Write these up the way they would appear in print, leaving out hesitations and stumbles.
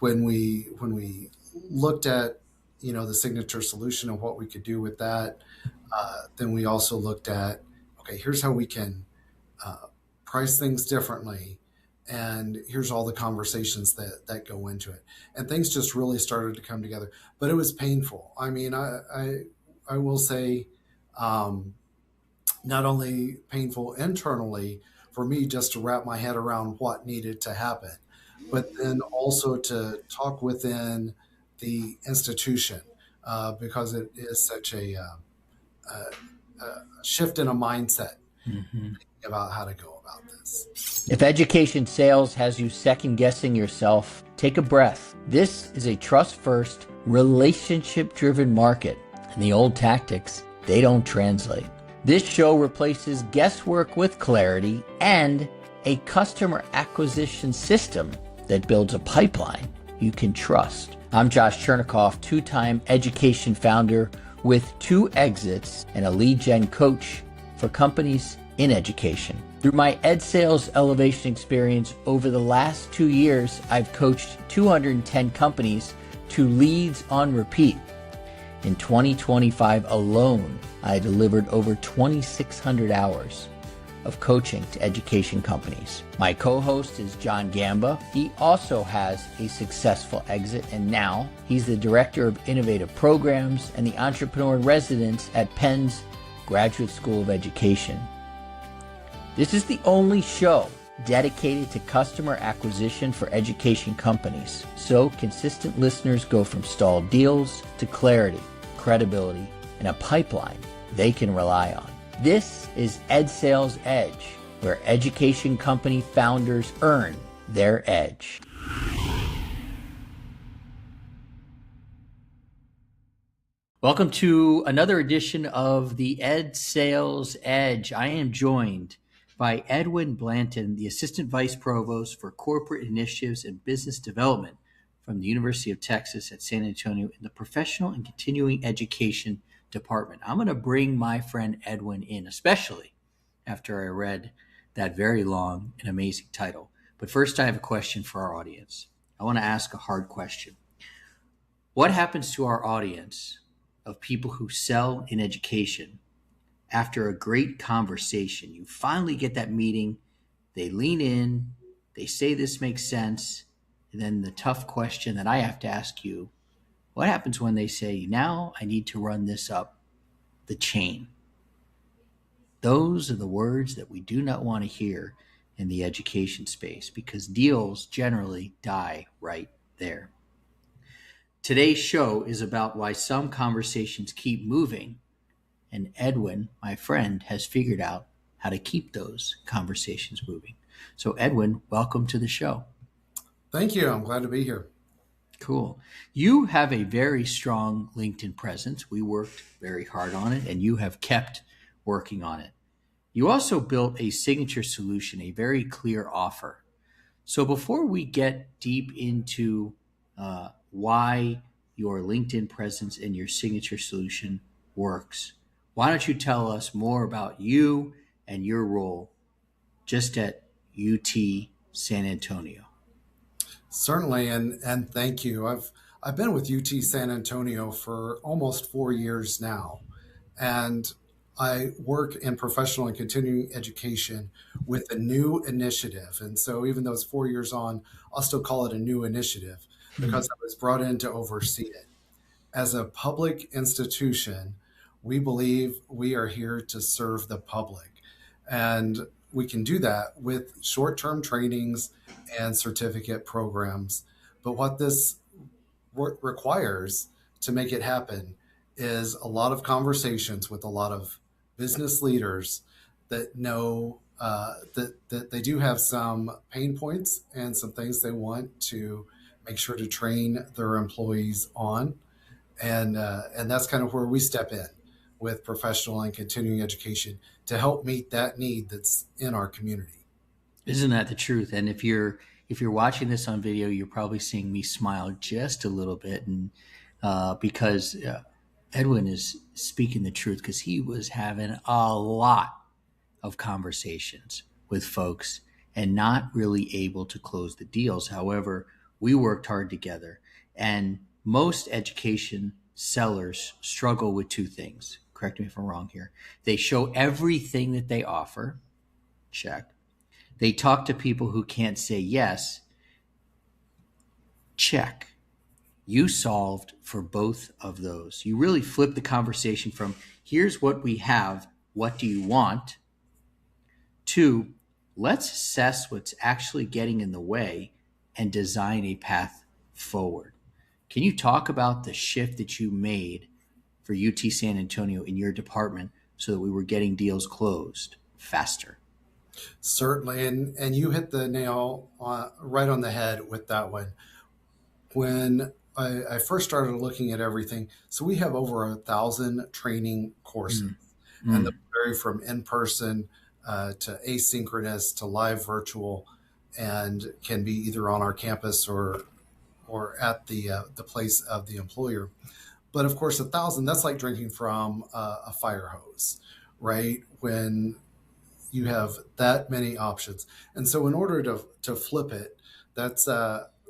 when we looked at the signature solution and what we could do with that, then we also looked at, okay, here's how we can uh, price things differently, and here's all the conversations that go into it, and things just really started to come together. But it was painful. I mean, I will say, um, not only painful internally for me just to wrap my head around what needed to happen, but then also to talk within the institution, because it is such a shift in a mindset Mhm. about how to go about this. If education sales has you second guessing yourself, take a breath. This is a trust first, relationship driven market, and the old tactics, they don't translate. This show replaces guesswork with clarity and a customer acquisition system that builds a pipeline you can trust. I'm Josh Chernikoff, two-time education founder with 2 exits and a lead gen coach for companies in education. Through my ed sales elevation experience over the last 2 years, I've coached 210 companies to leads on repeat. In 2025 alone, I delivered over 2,600 hours of coaching to education companies. My co-host is John Gamba. He also has a successful exit, and now he's the Director of Innovative Programs and the Entrepreneur in Residence at Penn's Graduate School of Education. This is the only show dedicated to customer acquisition for education companies, so consistent listeners go from stalled deals to clarity, credibility, and a pipeline they can rely on. This is Ed Sales Edge, where education company founders earn their edge. Welcome to another edition of the Ed Sales Edge. I am joined by Edwin Blanton, the Assistant Vice Provost for Corporate Initiatives and Business Development from the University of Texas at San Antonio in the Professional and Continuing Education Department. I'm going to bring my friend Edwin in, especially after I read that very long and amazing title. But first, I have a question for our audience. I want to ask a hard question. What happens to our audience of people who sell in education after a great conversation? You finally get that meeting, they lean in, they say this makes sense, and then the tough question that I have to ask you, what happens when they say, now I need to run this up the chain? Those are the words that we do not want to hear in the education space, because deals generally die right there. Today's show is about why some conversations keep moving, and Edwin, my friend, has figured out how to keep those conversations moving. So, Edwin, welcome to the show. Thank you. I'm glad to be here. Cool. You have a very strong LinkedIn presence. We worked very hard on it, and you have kept working on it. You also built a signature solution, a very clear offer. So before we get deep into why your LinkedIn presence and your signature solution works, why don't you tell us more about you and your role just at UT San Antonio? Certainly, and thank you. I've been with UT San Antonio for almost 4 years now, and I work in professional and continuing education with a new initiative. And so, even though it's 4 years on, I'll still call it a new initiative because I was brought in to oversee it. As a public institution, we believe we are here to serve the public. And we can do that with short term trainings and certificate programs. But what this requires to make it happen is a lot of conversations with a lot of business leaders that know that they do have some pain points and some things they want to make sure to train their employees on, and that's kind of where we step in with professional and continuing education to help meet that need that's in our community. Isn't that the truth? And if you're watching this on video, you're probably seeing me smile just a little bit, and because Edwin is speaking the truth, because he was having a lot of conversations with folks and not really able to close the deals. However, We worked hard together. And most education sellers struggle with two things. Correct me if I'm wrong here. They show everything that they offer, check. They talk to people who can't say yes, check. You solved for both of those. You really flipped the conversation from here's what we have, what do you want, to let's assess what's actually getting in the way and design a path forward. Can you talk about the shift that you made for UT San Antonio in your department so that we were getting deals closed faster? Certainly, and you hit the nail right on the head with that one. When I first started looking at everything, so we have over 1,000 training courses, Mm, and they mm, vary from in person to asynchronous to live virtual, and can be either on our campus or at the place of the employer. But of course, 1,000, that's like drinking from a fire hose, right? When you have that many options. And so, in order to flip it, that's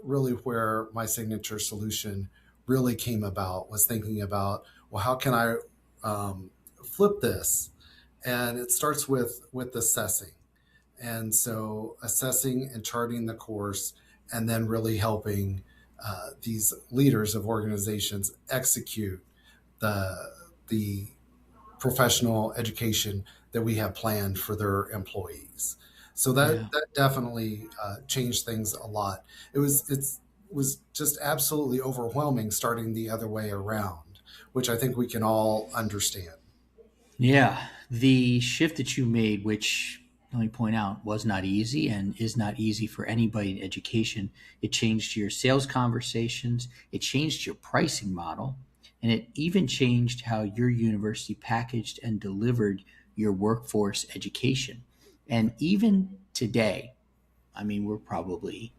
really where my signature solution really came about, was thinking about, well, how can I flip this? And it starts with assessing. And so, assessing and charting the course, and then really helping these leaders of organizations execute the professional education that we have planned for their employees. So yeah. that definitely changed things a lot. It was just absolutely overwhelming starting the other way around, which I think we can all understand. Yeah, the shift that you made, which let me point out was not easy and is not easy for anybody in education, it changed your sales conversations, it changed your pricing model, and it even changed how your university packaged and delivered your workforce education. And even today, I mean, we're probably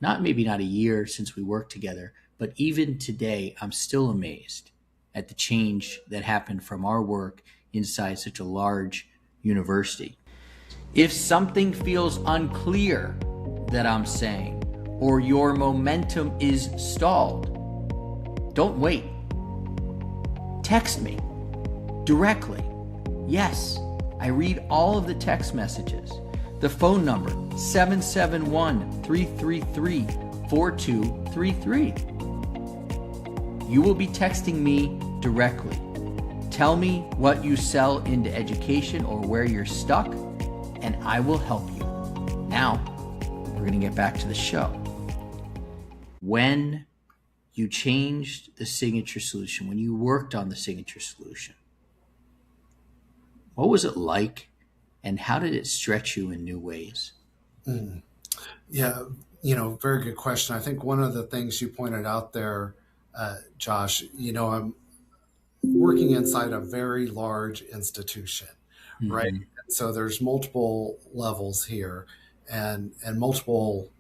not maybe not a year since we worked together, but even today, I'm still amazed at the change that happened from our work inside such a large university. If something feels unclear that I'm saying, or your momentum is stalled, don't wait. Text me directly. Yes, I read all of the text messages. The phone number 771-333-4233. You will be texting me directly. Tell me what you sell into education or where you're stuck, and I will help you. Now, we're going to get back to the show. When you changed the signature solution, when you worked on the signature solution, what was it like, and how did it stretch you in new ways? Mm. Yeah, very good question. I think one of the things you pointed out there, Josh, I'm working inside a very large institution, right? Mm-hmm. And so there's multiple levels here, and multiple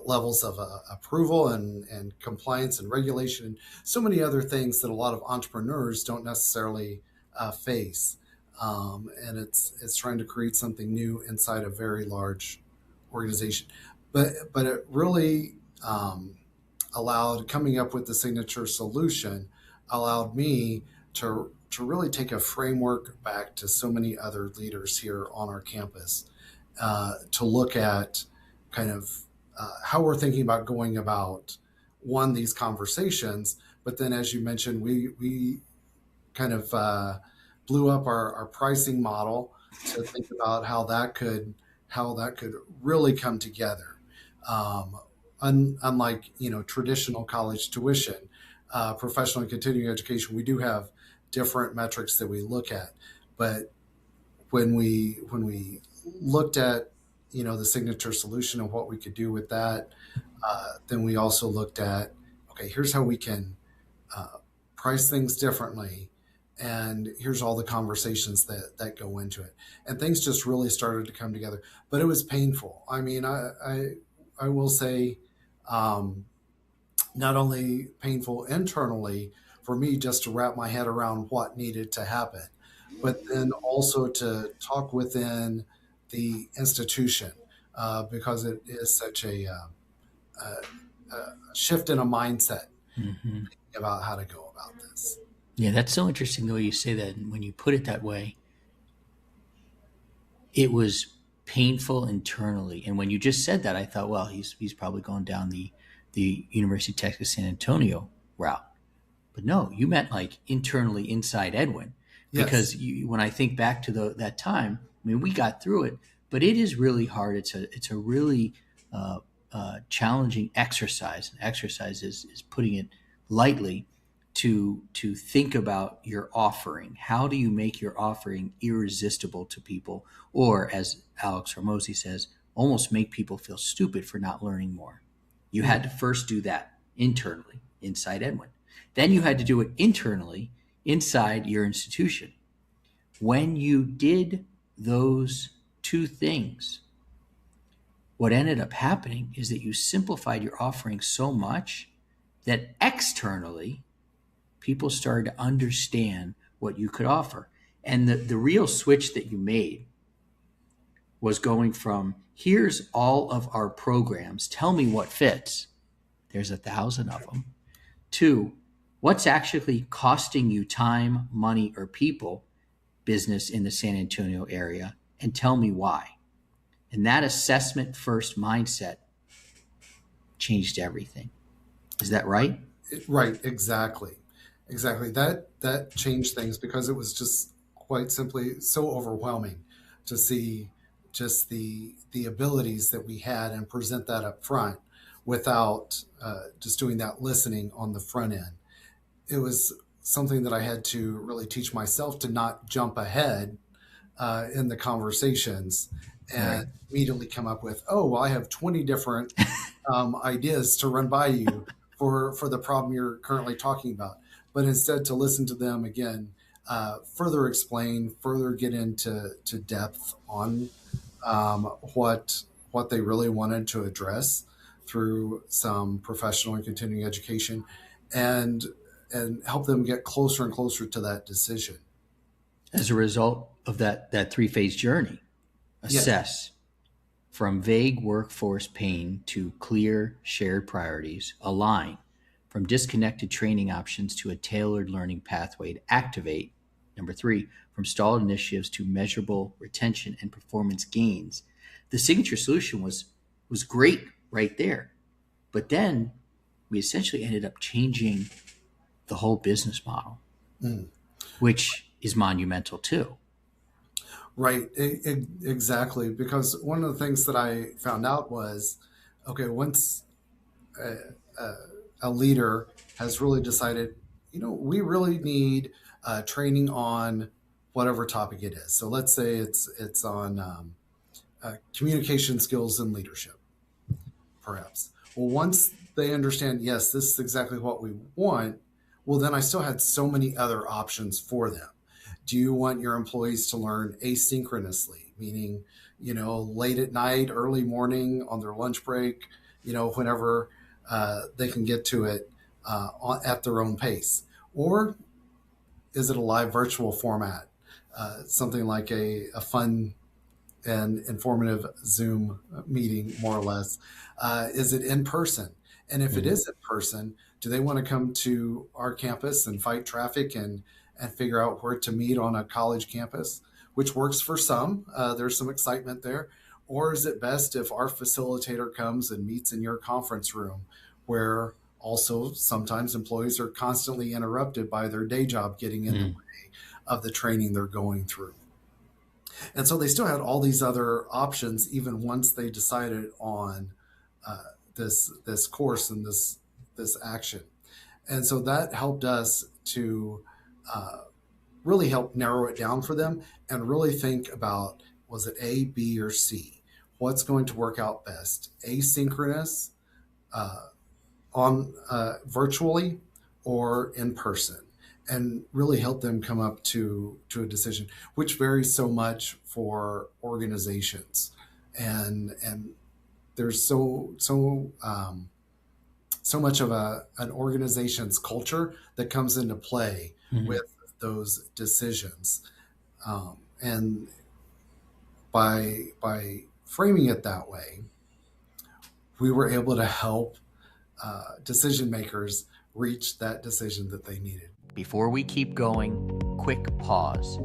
levels of approval and compliance and regulation, and so many other things that a lot of entrepreneurs don't necessarily face. And it's trying to create something new inside a very large organization, but it really allowed, coming up with the signature solution allowed me to really take a framework back to so many other leaders here on our campus, to look at kind of how we're thinking about going about one, these conversations, but then, as you mentioned, we kind of blew up our pricing model to think about how that could really come together. Unlike traditional college tuition, professional and continuing education, we do have different metrics that we look at. But when we looked at the signature solution and what we could do with that, then we also looked at, okay, here's how we can price things differently, and here's all the conversations that go into it, and things just really started to come together. But it was painful. I mean, I will say, um, not only painful internally for me just to wrap my head around what needed to happen, but then also to talk within the institution, because it is such a shift in a mindset Hmm. about how to go about this. Yeah, that's so interesting the way you say that. And when you put it that way, it was painful internally. And when you just said that, I thought, well, he's probably going down the University of Texas San Antonio route. But no, you meant like internally inside Edwin, Yes. because when I think back to that time, I mean, we got through it, but it is really hard. It's a really challenging exercise. Exercise is putting it lightly, to think about your offering. How do you make your offering irresistible to people, or as Alex Hormozy says, almost make people feel stupid for not learning more? You had Mm. to first do that internally inside Edwin. Then you had to do it internally inside your institution. When you did those two things, what ended up happening is that you simplified your offering so much that externally people started to understand what you could offer. And the real switch that you made was going from, here's all of our programs, tell me what fits, there's 1,000 of them, to what's actually costing you time, money, or people, business in the San Antonio area, and tell me why. And that assessment first mindset changed everything. Is that right? Right, exactly. Exactly. That changed things because it was just quite simply so overwhelming to see just the abilities that we had and present that up front without just doing that listening on the front end. It was something that I had to really teach myself to not jump ahead in the conversations and Right. immediately come up with, oh, well, I have 20 different ideas to run by you for the problem you're currently talking about. But instead, to listen to them again, further explain, further get into to depth on um, what what they really wanted to address through some professional and continuing education, and and help them get closer and closer to that decision. As a result of that three-phase journey, Yes. assess, from vague workforce pain to clear shared priorities, align, from disconnected training options to a tailored learning pathway to activate. Number three, from stalled initiatives to measurable retention and performance gains. The signature solution was great right there. But then we essentially ended up changing the whole business model, Mm. which is monumental too. Right, exactly. Because one of the things that I found out was, okay, once a, a, a leader has really decided, we really need training on whatever topic it is. So let's say it's on communication skills and leadership, perhaps. Well, once they understand, yes, this is exactly what we want. Well, then I still had so many other options for them. Do you want your employees to learn asynchronously, meaning, late at night, early morning, on their lunch break, whenever they can get to it at their own pace? Or is it a live virtual format, something like a fun and informative Zoom meeting, more or less? Is it in person? And if it Mhm. is in person, do they want to come to our campus and fight traffic and figure out where to meet on a college campus, which works for some? There's some excitement there. Or is it best if our facilitator comes and meets in your conference room, where also sometimes employees are constantly interrupted by their day job getting in the Mhm. way of the training they're going through? And so they still had all these other options even once they decided on this course and this action. And so that helped us to really help narrow it down for them and really think about, was it A, B, or C? What's going to work out best? Asynchronous, on virtually, or in person, and really help them come up to a decision, which varies so much for organizations. And there's so much of an organization's culture that comes into play Mhm. with those decisions. And by framing it that way, we were able to help decision makers reach that decision that they needed. Before we keep going, quick pause.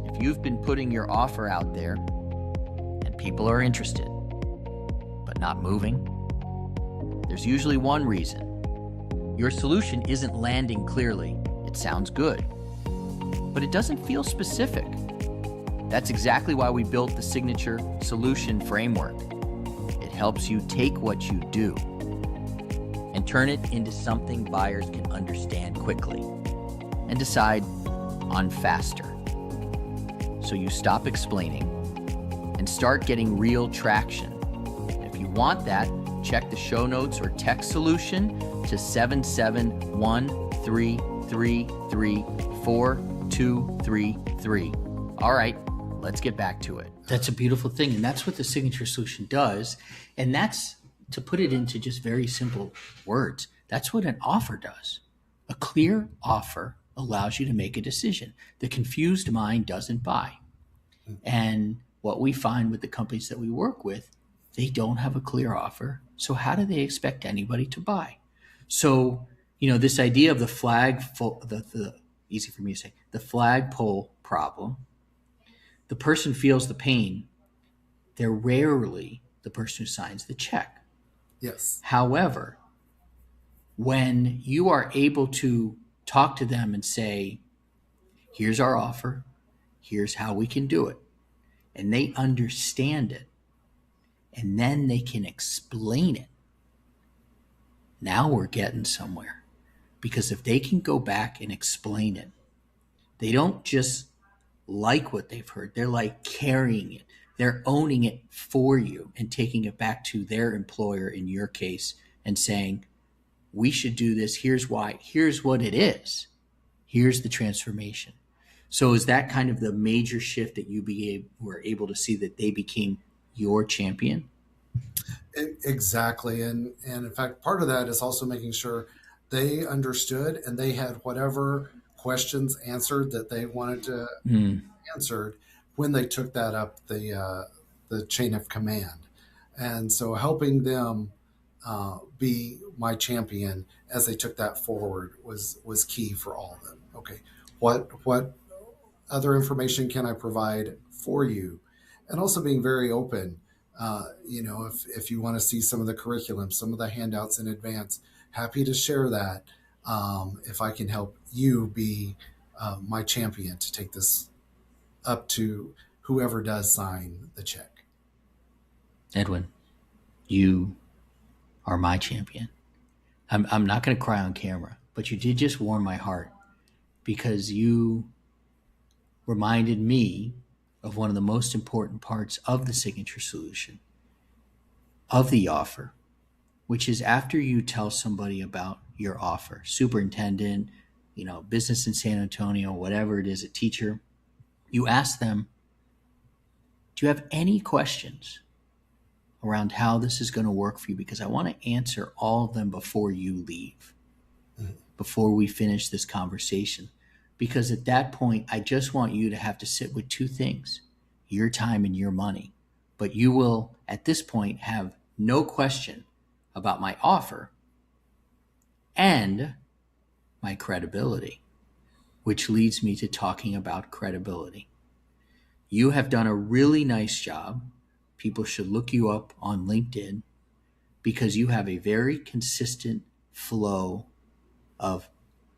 If you've been putting your offer out there and people are interested but not moving, there's usually one reason. Your solution isn't landing clearly. It sounds good, but it doesn't feel specific. That's exactly why we built the Signature Solution Framework. It helps you take what you do and turn it into something buyers can understand quickly and decide on faster. So you stop explaining and start getting real traction. If you want that, check the show notes or text solution to 771-333-4233. All right, let's get back to it. That's a beautiful thing. And that's what the Signature Solution does. And that's, to put it into just very simple words, that's what an offer does. A clear offer allows you to make a decision. The confused mind doesn't buy. And what we find with the companies that we work with, they don't have a clear offer. So how do they expect anybody to buy? So, this idea of the easy for me to say, the flagpole problem, the person feels the pain. They're rarely the person who signs the check. Yes. However, when you are able to talk to them and say, here's our offer, here's how we can do it, and they understand it, and then they can explain it, now we're getting somewhere. Because if they can go back and explain it, they don't just like what they've heard, they're like carrying it. They're owning it for you and taking it back to their employer, in your case, and saying, we should do this. Here's why. Here's what it is. Here's the transformation. So is that kind of the major shift that you were able to see, that they became your champion? Exactly. And in fact, part of that is also making sure they understood and they had whatever questions answered that they wanted to answered when they took that up the chain of command. And so helping them be my champion as they took that forward was key for all of them. Okay, what other information can I provide for you? And also being very open. If you want to see some of the curriculum, some of the handouts in advance, happy to share that. If I can help you be my champion to take this up to whoever does sign the check. Edwin, you are my champion. I'm not going to cry on camera, but you did just warm my heart, because you reminded me of one of the most important parts of the Signature Solution, of the offer, which is after you tell somebody about your offer, superintendent, business in San Antonio, whatever it is, a teacher, you ask them, do you have any questions around how this is going to work for you? Because I want to answer all of them before you leave, before we finish this conversation. Because at that point, I just want you to have to sit with two things, your time and your money. But you will, at this point, have no question about my offer and my credibility, which leads me to talking about credibility. You have done a really nice job. People should look you up on LinkedIn, because you have a very consistent flow of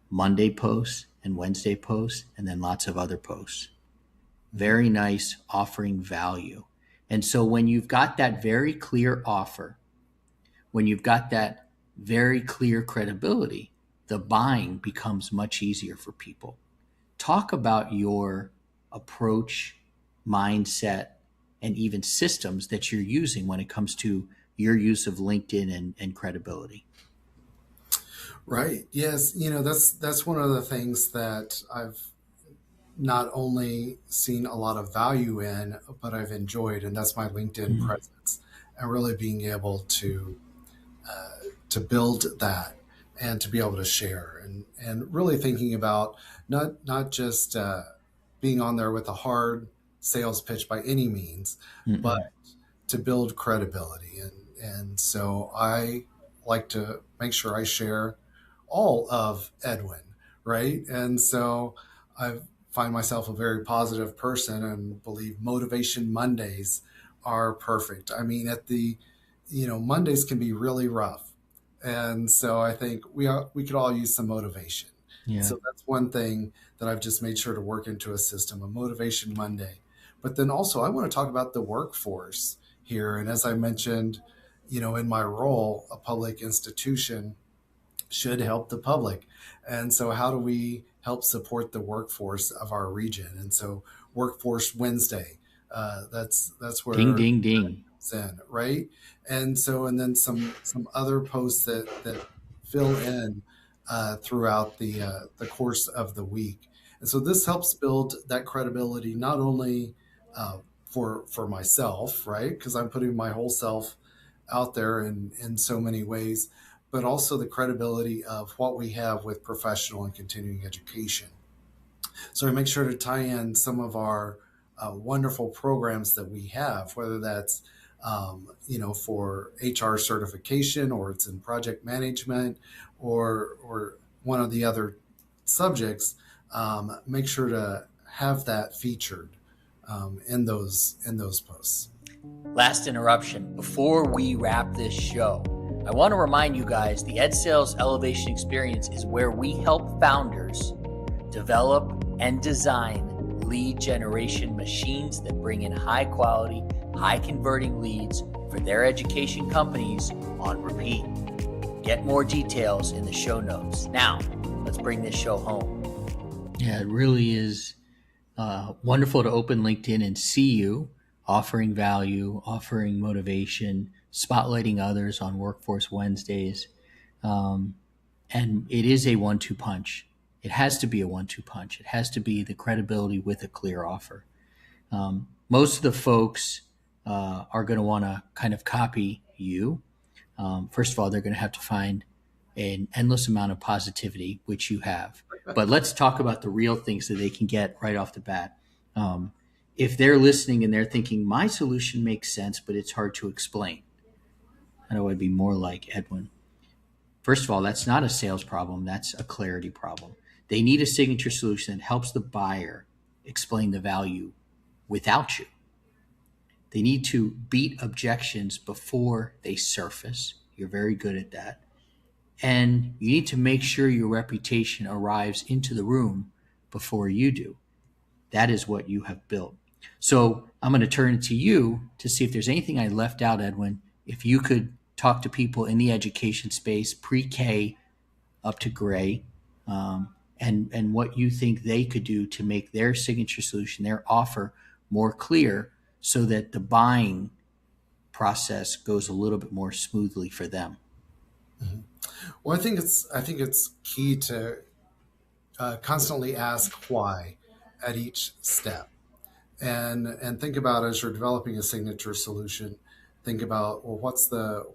Monday posts and Wednesday posts, and then lots of other posts. Very nice, offering value. And so when you've got that very clear offer, when you've got that very clear credibility, the buying becomes much easier for people. Talk about your approach, mindset, and even systems that you're using when it comes to your use of LinkedIn and credibility. Right. Yes. That's one of the things that I've not only seen a lot of value in, but I've enjoyed, and that's my LinkedIn presence, and really being able to build that and to be able to share, and really thinking about not just being on there with a hard sales pitch by any means, but to build credibility And so I like to make sure I share all of Edwin, right? And so I find myself a very positive person and believe Motivation Mondays are perfect. I mean, Mondays can be really rough. And so I think we could all use some motivation. Yeah. So that's one thing that I've just made sure to work into a system, a Motivation Monday. But then also, I want to talk about the workforce here. And as I mentioned, in my role, a public institution should help the public. And so, how do we help support the workforce of our region? And so, Workforce Wednesday, that's Ding, where ding, ding. in, right? And so, and then some other posts that fill in throughout the course of the week. And so this helps build that credibility not only for myself, right? Because I'm putting my whole self out there in so many ways, but also the credibility of what we have with professional and continuing education. So I make sure to tie in some of our wonderful programs that we have, whether that's for HR certification, or it's in project management, or one of the other subjects. Make sure to have that featured in those posts. Last interruption. Before we wrap this show, I want to remind you guys the Ed Sales Elevation Experience is where we help founders develop and design lead generation machines that bring in high quality, high converting leads for their education companies on repeat. Get more details in the show notes. Now, let's bring this show home. Yeah, it really is wonderful to open LinkedIn and see you offering value, offering motivation, spotlighting others on Workforce Wednesdays. And it is a 1-2 punch. It has to be a 1-2 punch. It has to be the credibility with a clear offer. Most of the folks are going to want to kind of copy you. First of all, they're going to have to find an endless amount of positivity, which you have. But let's talk about the real things that they can get right off the bat. If they're listening and they're thinking, my solution makes sense, but it's hard to explain, and I would be more like Edwin. First of all, that's not a sales problem. That's a clarity problem. They need a signature solution that helps the buyer explain the value without you. They need to beat objections before they surface. You're very good at that. And you need to make sure your reputation arrives into the room before you do. That is what you have built. So I'm going to turn it to you to see if there's anything I left out, Edwin. If you could talk to people in the education space, pre-K up to gray, and what you think they could do to make their signature solution, their offer, more clear, so that the buying process goes a little bit more smoothly for them. Mm-hmm. Well, I think it's key to constantly ask why at each step, and think about, as you're developing a signature solution, think about, well, what's the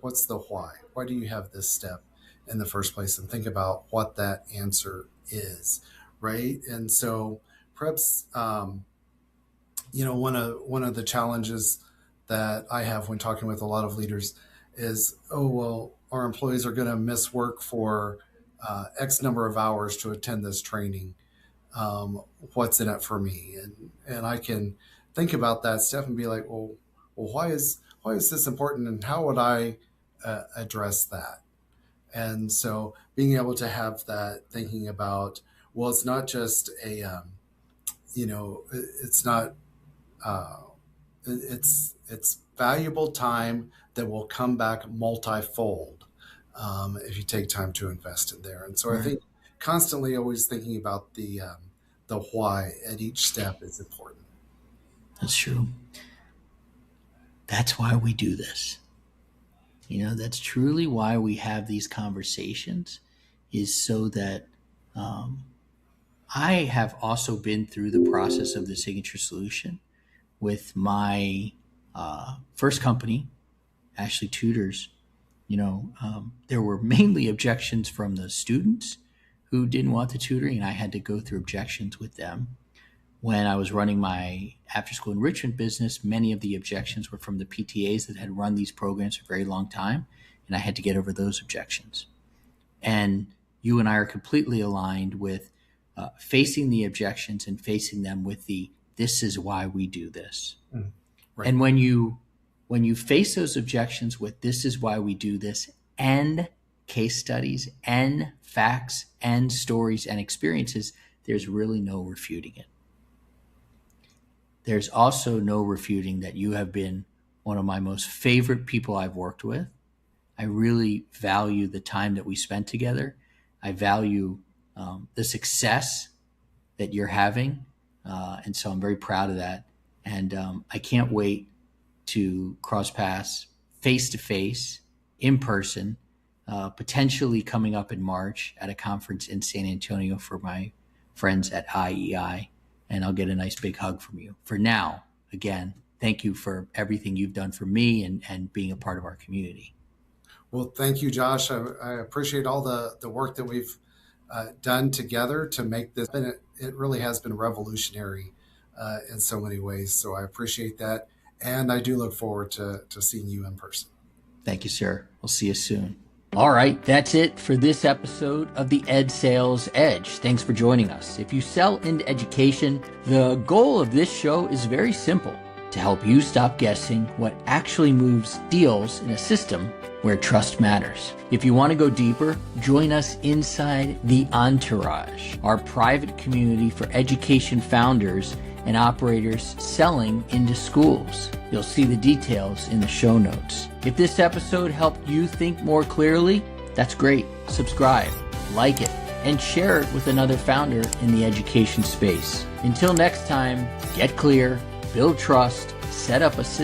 why? Why do you have this step in the first place? And think about what that answer is, right? And so perhaps one of the challenges that I have when talking with a lot of leaders is, oh, well, our employees are going to miss work for X number of hours to attend this training. What's in it for me? And I can think about that step and be like, well, why is this important, and how would I address that? And so being able to have that thinking about, well, it's not just it's not uh, it's valuable time that will come back multifold if you take time to invest in there. And so I Right. think constantly always thinking about the why at each step is important. That's true. That's why we do this. That's truly why we have these conversations, is so that um, I have also been through the process of the signature solution with my first company, Ashley Tutors. There were mainly objections from the students who didn't want the tutoring, and I had to go through objections with them. when I was running my after-school enrichment business, many of the objections were from the PTAs that had run these programs for a very long time, and I had to get over those objections. And you and I are completely aligned with facing the objections and facing them with this is why we do this. Right. And when you face those objections with this is why we do this, and case studies and facts and stories and experiences, there's really no refuting it. There's also no refuting that you have been one of my most favorite people I've worked with. I really value the time that we spent together. I value the success that you're having. And so I'm very proud of that. And I can't wait to cross paths face to face, in person, potentially coming up in March at a conference in San Antonio for my friends at IEI. And I'll get a nice big hug from you. For now, again, thank you for everything you've done for me and being a part of our community. Well, thank you, Josh. I appreciate all the work that we've done together to make this. And it really has been revolutionary in so many ways. So I appreciate that. And I do look forward to seeing you in person. Thank you, sir. We'll see you soon. All right, that's it for this episode of the Ed Sales Edge. Thanks for joining us. If you sell into education, the goal of this show is very simple: to help you stop guessing what actually moves deals in a system where trust matters. If you want to go deeper, join us inside the Entourage, our private community for education founders and operators selling into schools. You'll see the details in the show notes. If this episode helped you think more clearly, that's great. Subscribe, like it, and share it with another founder in the education space. Until next time, get clear, build trust, set up a system